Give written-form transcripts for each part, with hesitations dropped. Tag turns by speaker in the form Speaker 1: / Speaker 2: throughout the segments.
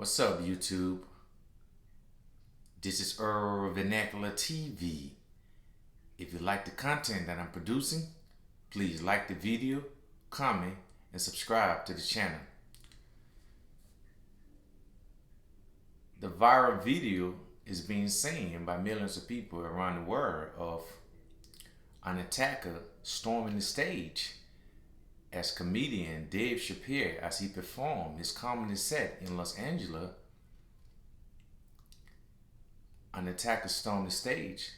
Speaker 1: What's up, YouTube? This is Vernacular TV. If you like the content that I'm producing, please like the video, comment, and subscribe to the channel. The viral video is being seen by millions of people around the world of an attacker storming the stage as comedian Dave Chappelle as he performed his comedy set in Los Angeles. An attacker stormed the stage.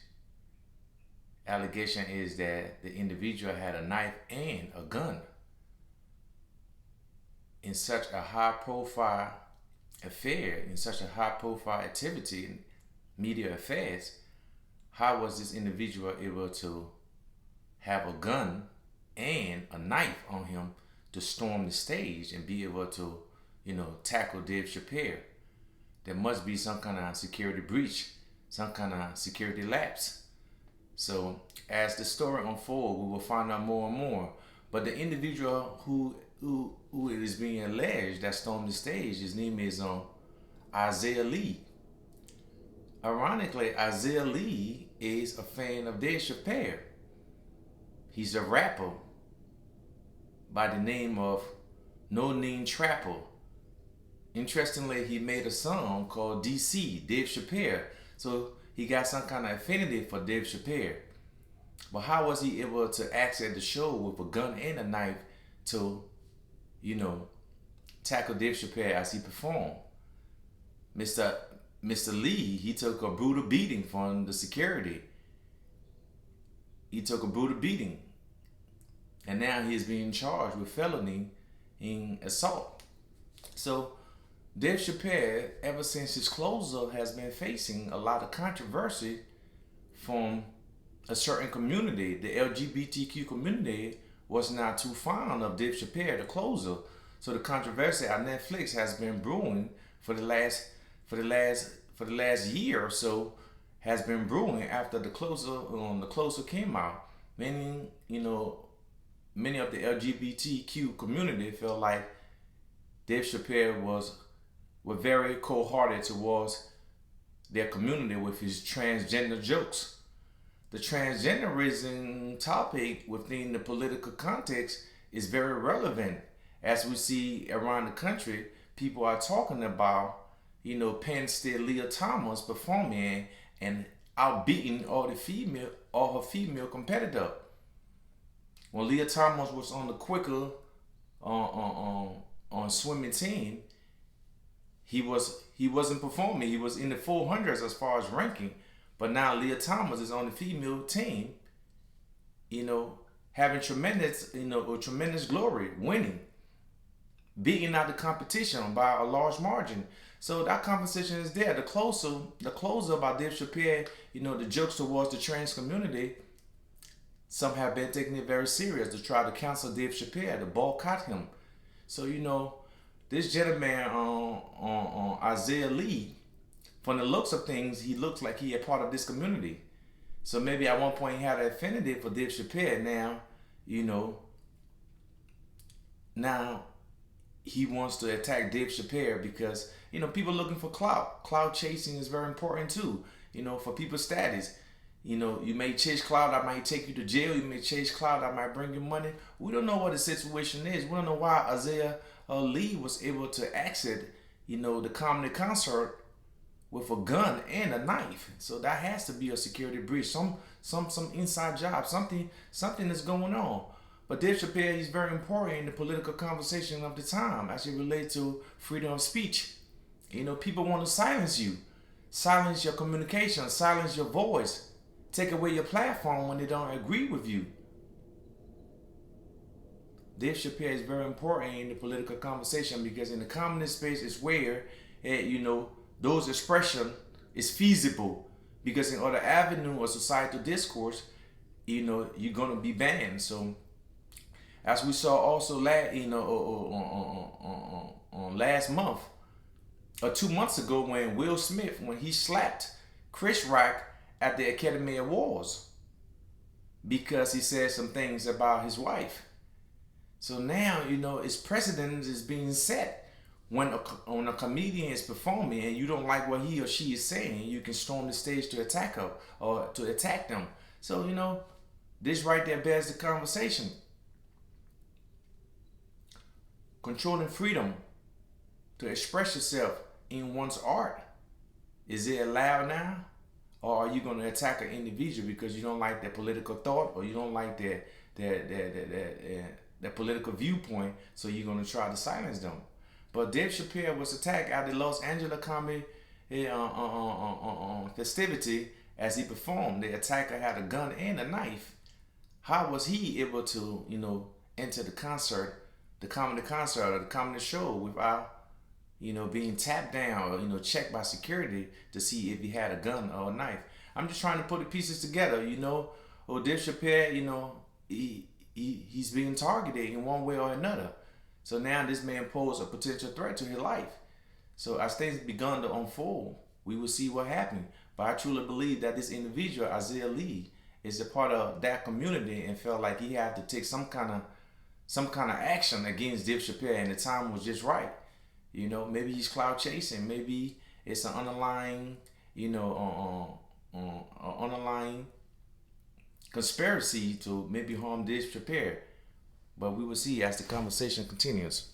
Speaker 1: Allegation is that the individual had a knife and a gun. In such a high-profile affair, in such a high-profile activity in media affairs, how was this individual able to have a gun and a knife on him to storm the stage and be able to, tackle Dave Chappelle? There must be some kind of security breach, some kind of security lapse. So as the story unfolds, we will find out more and more. But the individual who it is being alleged that stormed the stage, his name is Isaiah Lee. Ironically, Isaiah Lee is a fan of Dave Chappelle. He's a rapper by the name of No Name Trapper. Interestingly, he made a song called DC, Dave Chappelle. So he got some kind of affinity for Dave Chappelle. But how was he able to access the show with a gun and a knife to, tackle Dave Chappelle as he performed? Mr. Lee, he took a brutal beating from the security. He took a brutal beating. And now he is being charged with felony in assault. So Dave Chappelle, ever since his close-up, has been facing a lot of controversy from a certain community. The LGBTQ community was not too fond of Dave Chappelle, the closer. So the controversy on Netflix has been brewing for the last year or so, has been brewing after the closer came out. Meaning, many of the LGBTQ community felt like Dave Chappelle were very cold-hearted towards their community with his transgender jokes. The transgenderism topic within the political context is very relevant. As we see around the country, people are talking about, Penn State Leah Thomas performing and outbeating all her female competitor. When Leah Thomas was on the quicker on swimming team, he wasn't performing. He was in the 400s as far as ranking. But now Leah Thomas is on the female team, having tremendous glory, winning, beating out the competition by a large margin. So that conversation is there. The closer by Dave Chappelle, the jokes towards the trans community, some have been taking it very serious to try to cancel Dave Chappelle, to boycott him. So, this gentleman on Isaiah Lee, from the looks of things, he looks like he a part of this community. So maybe at one point he had an affinity for Dave Chappelle. Now he wants to attack Dave Chappelle because, people looking for clout. Clout chasing is very important too, for people's status. You may chase clout that might take you to jail. You may chase clout that might bring you money. We don't know what the situation is. We don't know why Isaiah Lee was able to exit, the comedy concert with a gun and a knife. So that has to be a security breach. Some inside job. Something is going on. But Dave Chappelle is very important in the political conversation of the time as it relates to freedom of speech. People want to silence you, silence your communication, silence your voice, take away your platform when they don't agree with you. Dave Chappelle is very important in the political conversation because in the comedy space is where, those expression is feasible, because in other avenue of societal discourse, you're gonna be banned. So, as we saw also last month or 2 months ago when Will Smith, when he slapped Chris Rock at the Academy Awards because he said some things about his wife. So now, its precedent is being set when a comedian is performing and you don't like what he or she is saying, you can storm the stage to attack her or to attack them. So this right there bears the conversation. Controlling freedom to express yourself in one's art. Is it allowed now? Or are you going to attack an individual because you don't like their political thought or you don't like their political viewpoint, so you're going to try to silence them? But Dave Chappelle was attacked at the Los Angeles Comedy festivity as he performed. The attacker had a gun and a knife. How was he able to, enter the concert, the comedy concert or the comedy show without being tapped down or, checked by security to see if he had a gun or a knife? I'm just trying to put the pieces together, Or Dave Chappelle, he's being targeted in one way or another. So now this man poses a potential threat to his life. So as things begun to unfold, we will see what happened. But I truly believe that this individual, Isaiah Lee, is a part of that community and felt like he had to take some kind of action against Dave Chappelle, and the time was just right. Maybe he's cloud chasing. Maybe it's an underlying, underlying conspiracy to maybe harm Dave Chappelle. But we will see as the conversation continues.